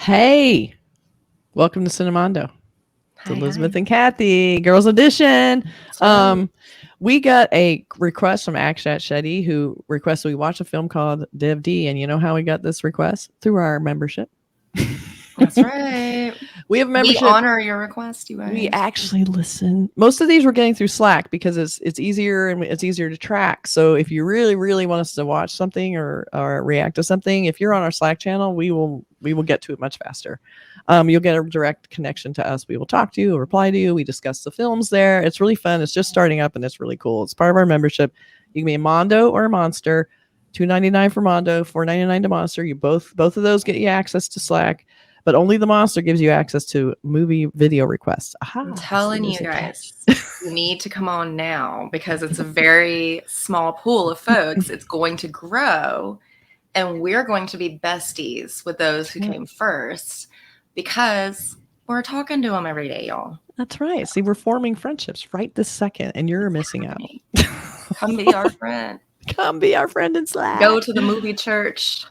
Hey, welcome to Cinemondo. It's Hi, Elizabeth hi. and Kathy, Grrls Edition. So, We got a request from Akshat Shetty who requested we watch a film called Dev.D. And you know how we got this request? Through our membership. that's right. We have a We membership. honor your request, you We guys. actually listen. Most of these we're getting through Slack because it's easier and it's easier to track. So if you really want us to watch something or react to something, if you're on our Slack channel, we will get to it much faster. You'll get a direct connection to us. We will talk to you, reply to you. We discuss the films there. It's really fun. It's just starting up and it's really cool. It's part of our membership. You can be a Mondo or a Monster. $2.99 for Mondo, $4.99 to Monster. You both of those get you access to Slack, but only the Monster gives you access to movie video requests. Aha, I'm telling you guys, you need to come on now because it's a very small pool of folks. It's going to grow, and we're going to be besties with those who came first because we're talking to them every day, y'all. That's right. See, we're forming friendships right this second, and you're missing out. Come be our friend. Come be our friend in Slack. Go to the movie church.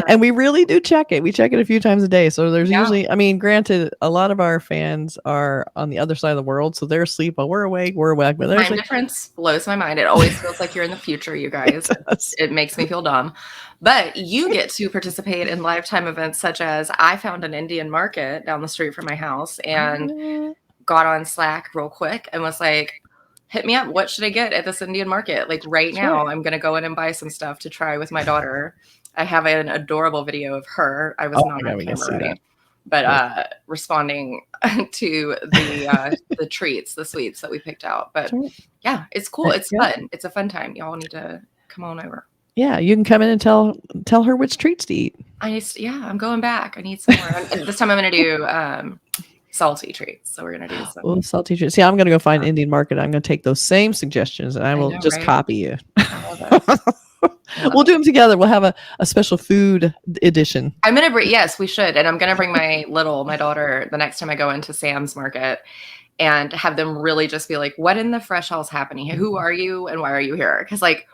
And we really do check it. We check it a few times a day. So there's usually, I mean, granted, a lot of our fans are on the other side of the world, so they're asleep while we're awake. But there's time difference blows my mind. It always feels like you're in the future, you guys. It makes me feel dumb. But you get to participate in lifetime events such as I found an Indian market down the street from my house and got on Slack real quick and was like, hit me up. What should I get at this Indian market? Like right now, I'm going to go in and buy some stuff to try with my daughter. I have an adorable video of her. I was not on camera ready, but responding to the treats, the sweets that we picked out. But yeah, it's cool. It's fun. It's a fun time. Y'all need to come on over. Yeah, you can come in and tell her which treats to eat. I'm going back. I need some more. This time I'm going to do salty treats. So we're going to do some salty treats. See, I'm going to go find Indian market. I'm going to take those same suggestions and I will just copy you. We'll do them together. We'll have a special food edition. I'm going to bring, yes, we should. And I'm going to bring my daughter the next time I go into Sam's Market and have them really just be like, what in the fresh hell's happening? Who are you? And why are you here? Because like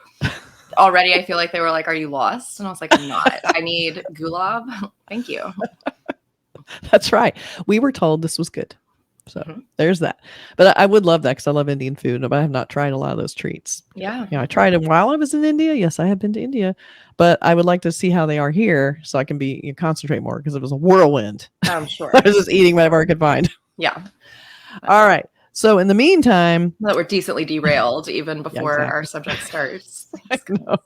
already I feel like they were like, are you lost? And I was like, I'm not. I need gulab. Thank you. That's right. We were told this was good. So there's that. But I would love that because I love Indian food, but I have not tried a lot of those treats. Yeah. I tried them while I was in India. Yes, I have been to India, but I would like to see how they are here so I can concentrate more because it was a whirlwind. I'm sure. I was just eating whatever I could find. Yeah. All right. So in the meantime, that we're decently derailed even before our subject starts. I know.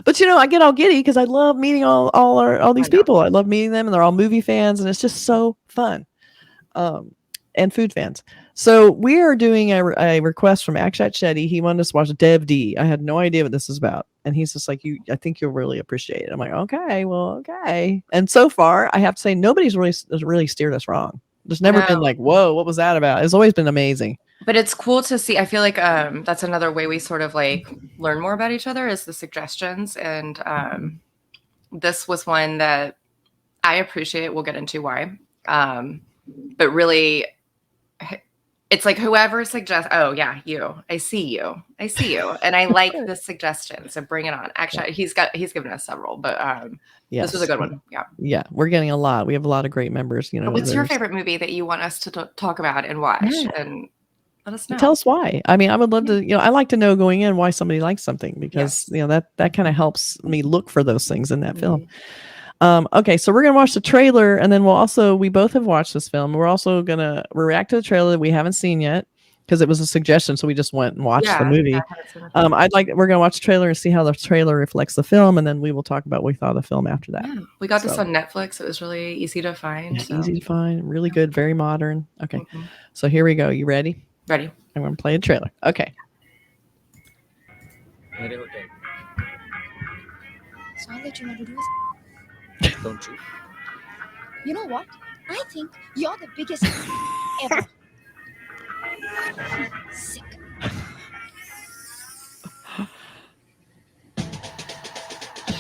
But I get all giddy because I love meeting all these people. I love meeting them, and they're all movie fans, and it's just so fun. And food fans. So we are doing a request from Akshat Shetty. He wanted us to watch Dev.D. I had no idea what this is about. And he's just like, I think you'll really appreciate it. I'm like, okay. And so far, I have to say, nobody's really steered us wrong. There's never been like, whoa, what was that about? It's always been amazing. But it's cool to see. I feel like that's another way we sort of like learn more about each other is the suggestions. And this was one that I appreciate. We'll get into why. But really, it's like whoever suggests, oh yeah, you, I see you. And I like this suggestion. So bring it on. Actually, he's given us several, but this was a good one. Yeah. Yeah. We're getting a lot. We have a lot of great members, What's your favorite movie that you want us to talk about and watch? And let us know. Tell us why. I mean, I would love to, I like to know going in why somebody likes something because, that kind of helps me look for those things in that film. Okay, so we're gonna watch the trailer, and then we both have watched this film. We're also gonna react to the trailer that we haven't seen yet because it was a suggestion, so we just went and watched the movie. We're gonna watch the trailer and see how the trailer reflects the film, and then we will talk about what we thought of the film after that. Yeah, we got this on Netflix. It was really easy to find. Easy to find, really good, very modern. Okay, so here we go. You ready? Ready. I'm gonna play a trailer. Okay. So I'll let you introduce. Don't you? You know what? I think you're the biggest ever. Sick.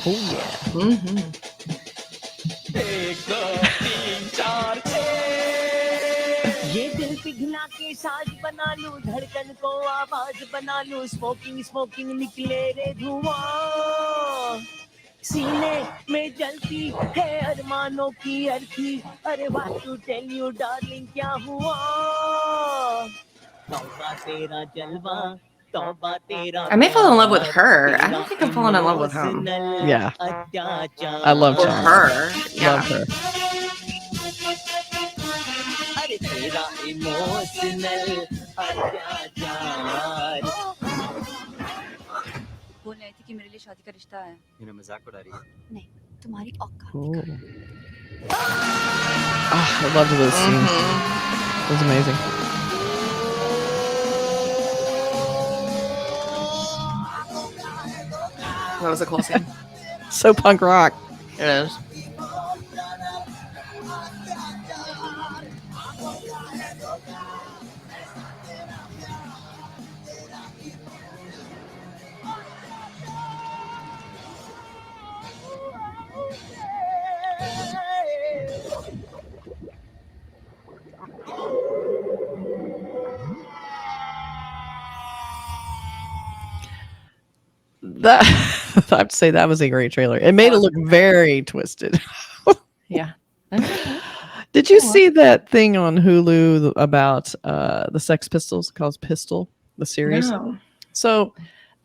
Oh yeah. ये दिल पिघला के साज बना लूं धड़कन को आवाज बना लूं स्मोकिंग निकले रे धुआं सीने में जलती है अरमानों की अर्थी अरे what to tell you darling क्या हुआ तौबा तेरा जलवा तौबा तेरा I may fall in love with her. I don't think I'm falling in love with him. Yeah. I love Or John. her. Yeah. Love her. अरे तेरा इमोशनल अत्याचार बोल रही थी कि मेरे लिए शादी का रिश्ता है इन्हें मजाक उड़ा रही है नहीं तुम्हारी औकात Cool. I loved those scenes. It was amazing. That was a cool scene. So punk rock. It is. That I have to say that was a great trailer. It made it look very twisted. Yeah. Did you see that thing on Hulu about the Sex Pistols called Pistol, the series? No. So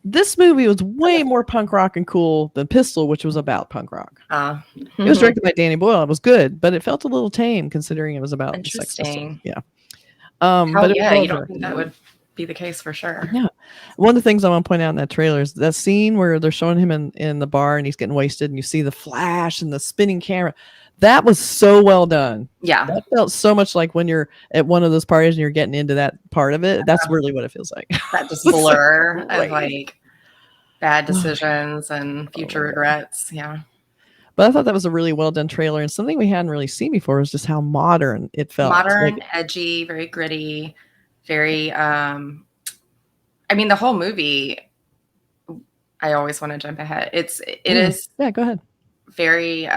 this movie was way more punk rock and cool than Pistol, which was about punk rock. It was directed by Danny Boyle. It was good, but it felt a little tame considering it was about the Sex Pistols. Interesting. Yeah. But it was yeah, you over. don't think that would be the case for sure. Yeah. One of the things I want to point out in that trailer is that scene where they're showing him in the bar and he's getting wasted and you see the flash and the spinning camera. That was so well done. Yeah. That felt so much like when you're at one of those parties and you're getting into that part of it. That's really what it feels like. That just blur Right. of like bad decisions and future regrets. Yeah. But I thought that was a really well done trailer, and something we hadn't really seen before was just how modern it felt. Modern, Like, edgy, very gritty, very I mean the whole movie, I always want to jump ahead. It is yeah, go ahead. very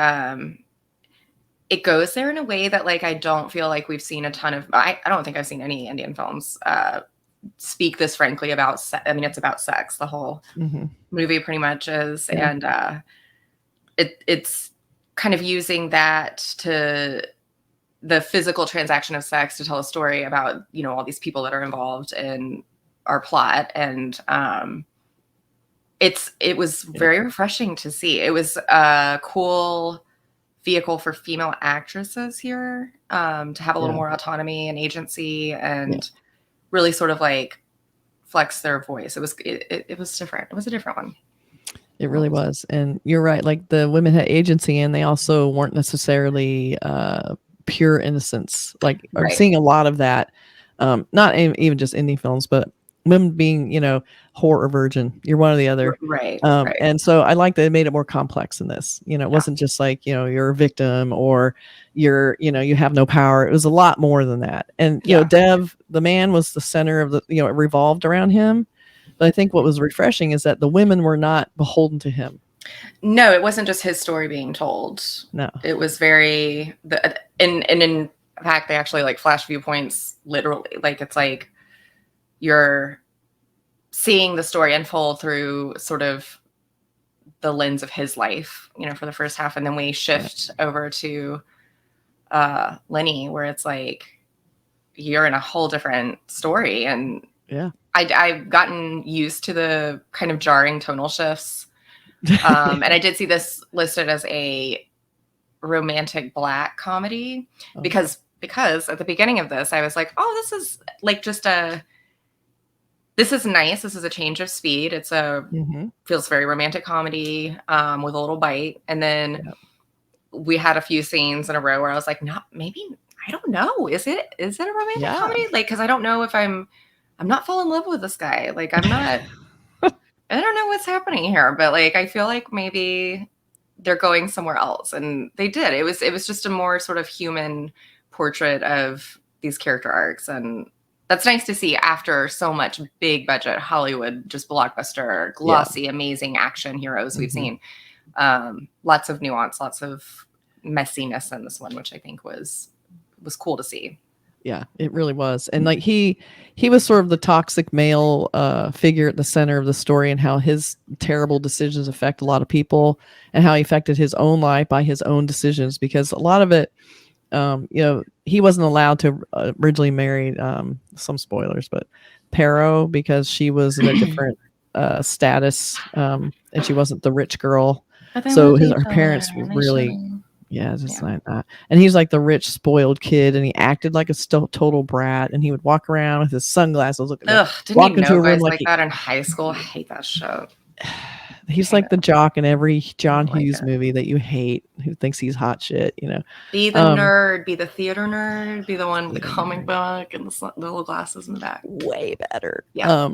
it goes there in a way that like I don't feel like we've seen a ton of I don't think I've seen any Indian films speak this frankly about I mean it's about sex. The whole movie pretty much is. Yeah. And it's kind of using that to the physical transaction of sex to tell a story about, you know, all these people that are involved in our plot. And it was very refreshing to see. It was a cool vehicle for female actresses here to have a little more autonomy and agency and really sort of like flex their voice. It was different. It was a different one. It really was. And you're right. Like the women had agency and they also weren't necessarily pure innocence. Like I'm seeing a lot of that. Not even just indie films, but women being, you know, whore or virgin. You're one or the other. Right. And so I like that it made it more complex in this. You know, it wasn't just like, you know, you're a victim or you're, you know, you have no power. It was a lot more than that. And, you know, Dev, the man was the center of the, you know, it revolved around him. But I think what was refreshing is that the women were not beholden to him. No, it wasn't just his story being told. No, it was very and in fact, they actually like flash viewpoints literally. Like it's like you're seeing the story unfold through sort of the lens of his life, you know, for the first half, and then we shift over to Lenny, where it's like you're in a whole different story. And I've gotten used to the kind of jarring tonal shifts. And I did see this listed as a romantic Black comedy because at the beginning of this, I was like, oh, this is like this is nice. This is a change of speed. It's feels very romantic comedy with a little bite. And then we had a few scenes in a row where I was like, no, maybe, I don't know. Is it a romantic comedy? Like, cause I don't know if I'm not falling in love with this guy. Like I'm not, I don't know what's happening here, but like, I feel like maybe they're going somewhere else. And they did. It was just a more sort of human portrait of these character arcs. And that's nice to see after so much big budget Hollywood, just blockbuster, glossy, amazing action heroes we've seen. Lots of nuance, lots of messiness in this one, which I think was cool to see. Yeah, it really was. And like he was sort of the toxic male figure at the center of the story, and how his terrible decisions affect a lot of people, and how he affected his own life by his own decisions, because a lot of it, he wasn't allowed to originally marry, some spoilers, but Pero, because she was in a different status, and she wasn't the rich girl. But they So loved each her parents other, were and they really, shouldn't. yeah, just Yeah. like that. And he's like the rich, spoiled kid, and he acted like a total brat. And he would walk around with his sunglasses, looking, Ugh, didn't walk you into know a room guys like like that in high school? I hate that shit. he's hate like the it. jock in every John like Hughes it. movie that you hate, who thinks he's hot shit. Be the nerd, be the theater nerd, be the one with the Theater comic nerd. book and the little glasses in the back. Way better. Yeah.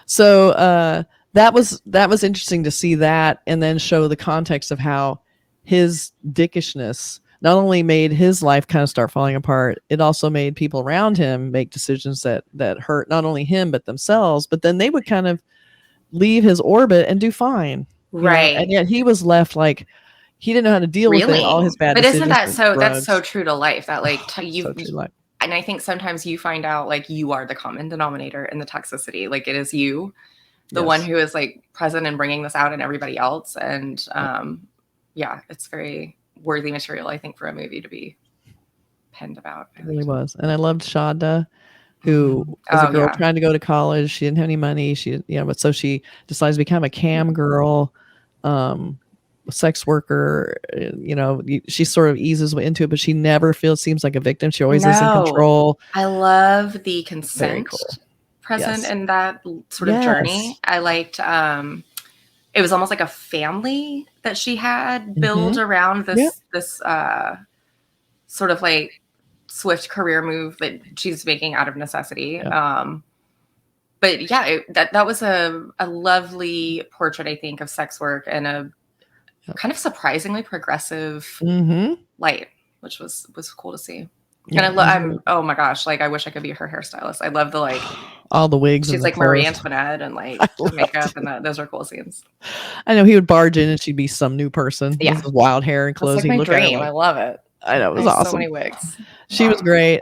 So that was interesting to see that, and then show the context of how his dickishness not only made his life kind of start falling apart, it also made people around him make decisions that hurt not only him but themselves. But then they would kind of leave his orbit and do fine, Right. and yet he was left like he didn't know how to deal with it, all his bad But decisions. isn't that with so? That's drugs. so true to life. That like you. So true to life. And I think sometimes you find out like you are the common denominator in the toxicity. Like it is you, the one who is like present and bringing this out in everybody else. And yeah, it's very worthy material, I think, for a movie to be penned about. It really was. And I loved Shonda, who was a girl trying to go to college. She didn't have any money. But so she decides to become a cam girl, sex worker. She sort of eases into it, but she never seems like a victim. She always is in control. I love the consent Cool. present in that sort of journey. I liked it was almost like a family that she had built around this sort of like swift career move that she's making out of necessity. But yeah, that was a lovely portrait, I think, of sex work and a kind of surprisingly progressive light, which was cool to see. And I'm oh my gosh, like I wish I could be her hairstylist. I love the like all the wigs. She's like Marie Antoinette and like the makeup, and those are cool scenes. I know he would barge in and she'd be some new person. Yeah, with wild hair and clothes. That's like my dream. I love it. I know, it was awesome. So many wigs. She was great.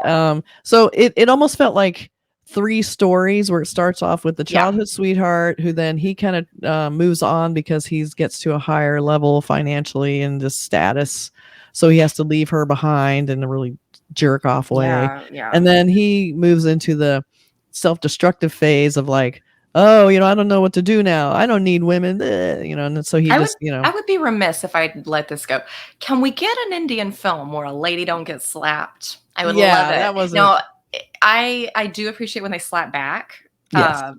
So it almost felt like 3 stories, where it starts off with the childhood sweetheart, who then he kind of moves on because he gets to a higher level financially and just status, so he has to leave her behind in a really jerk off way. And then he moves into the self-destructive phase of like, oh, I don't know what to do now. I don't need women, and so he I would be remiss if I let this go. Can we get an Indian film where a lady don't get slapped? I would love it. That was I do appreciate when they slap back.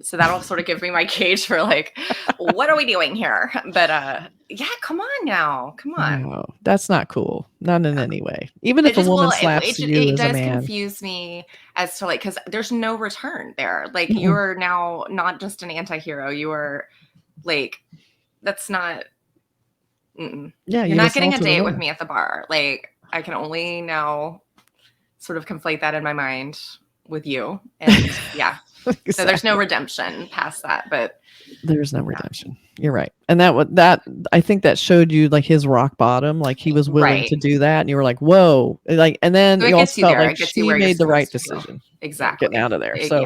So that'll sort of give me my gauge for like, what are we doing here? But come on now. Come on. No, that's not cool. Not in any way. Even if a woman slaps you it as does a man. Confuse me as to like, because there's no return there. Like you're now not just an anti-hero. You are like, that's not. You're not getting a date with me at the bar. Like I can only now sort of conflate that in my mind with you. And exactly. So there's no redemption past that, but there's no redemption. You're right. And that I think that showed you like his rock bottom, like he was willing to do that, and you were like, whoa, like, and then you also felt like she made the right decision. Exactly. Getting out of there. So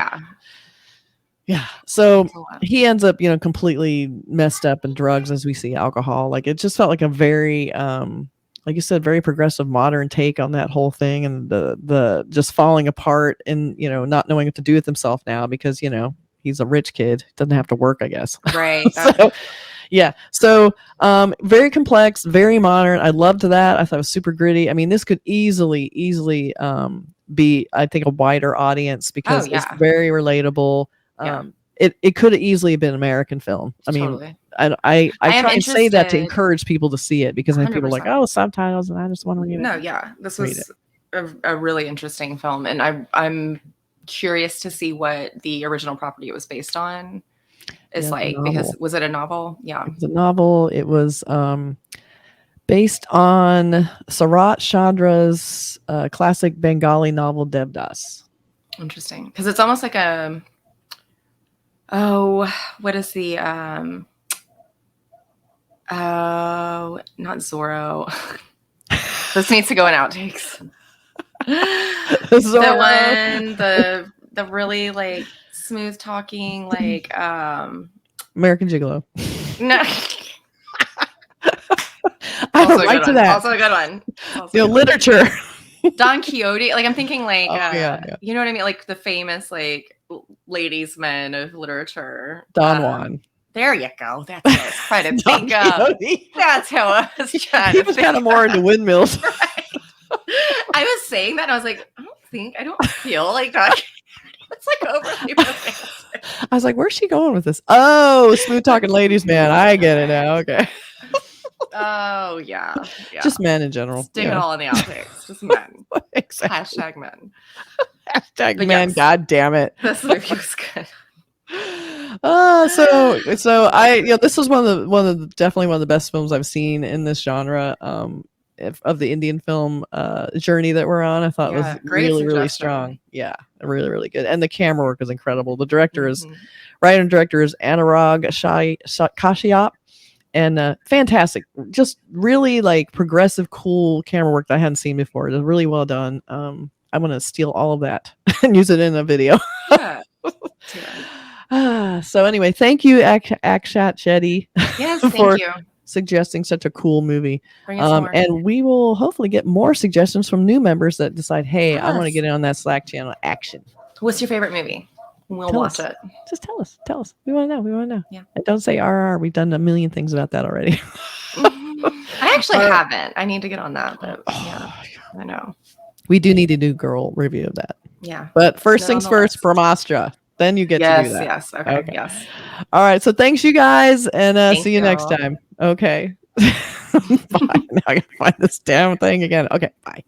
so he ends up, completely messed up in drugs, as we see alcohol. Like it just felt like a very like you said, very progressive modern take on that whole thing, and the just falling apart and not knowing what to do with himself now, because he's a rich kid, doesn't have to work, I guess. Right. So very complex, very modern. I loved that. I thought it was super gritty. I mean, this could easily be, I think, a wider audience, because it's very relatable. It could have easily been an American film. I mean, totally. I try and say that to encourage people to see it, because then people are like, oh, subtitles, and I just want to read it. No, this was a really interesting film, and I'm curious to see what the original property it was based on is like, because was it a novel? Yeah, it was a novel. It was based on Sarat Chandra's classic Bengali novel Dev.D. Interesting, because it's almost like a what is the not Zorro. This needs to go in outtakes. The one, the really like smooth talking, like American Gigolo. no. I don't like to that. Also a good one. Literature. Don Quixote. Like I'm thinking like yeah. you know what I mean? Like the famous like ladies' men of literature. Don Juan. There you go. That's what I was trying to think of. That's how I was trying He was kind of more into windmills. Right. I was saying that and I was like, I don't feel like that. It's like overly romantic. I was like, where's she going with this? Oh, smooth talking ladies, man. I get it now. Okay. Oh yeah. Just men in general. Stick it all in the outtakes. Just men. Exactly. Hashtag men. Hashtag But men. yes. God damn it. This movie was good. So I this was definitely one of the best films I've seen in this genre of the Indian film journey that we're on. I thought was really strong. Yeah, really, really good. And the camera work is incredible. The director is writer and director is Anurag Kashyap. And fantastic, just really like progressive, cool camera work that I hadn't seen before. It was really well done. I'm gonna steal all of that and use it in a video. So anyway, thank you, Akshat Shetty, Yes, for thank you. suggesting such a cool movie. Bring us more. And we will hopefully get more suggestions from new members that decide, hey, I want to get in on that Slack channel action. What's your favorite movie? We'll watch it. Just tell us. We want to know. Yeah. And don't say RR. We've done a million things about that already. I actually haven't. I need to get on that, but yeah, I know. We do need to do girl review of that. Yeah. But first things first, Brahmastra. Then you get to do that. Yes. Okay. Yes. All right. So thanks, you guys, and see you next you. time. Okay. Bye. Now I gotta find this damn thing again. Okay. Bye.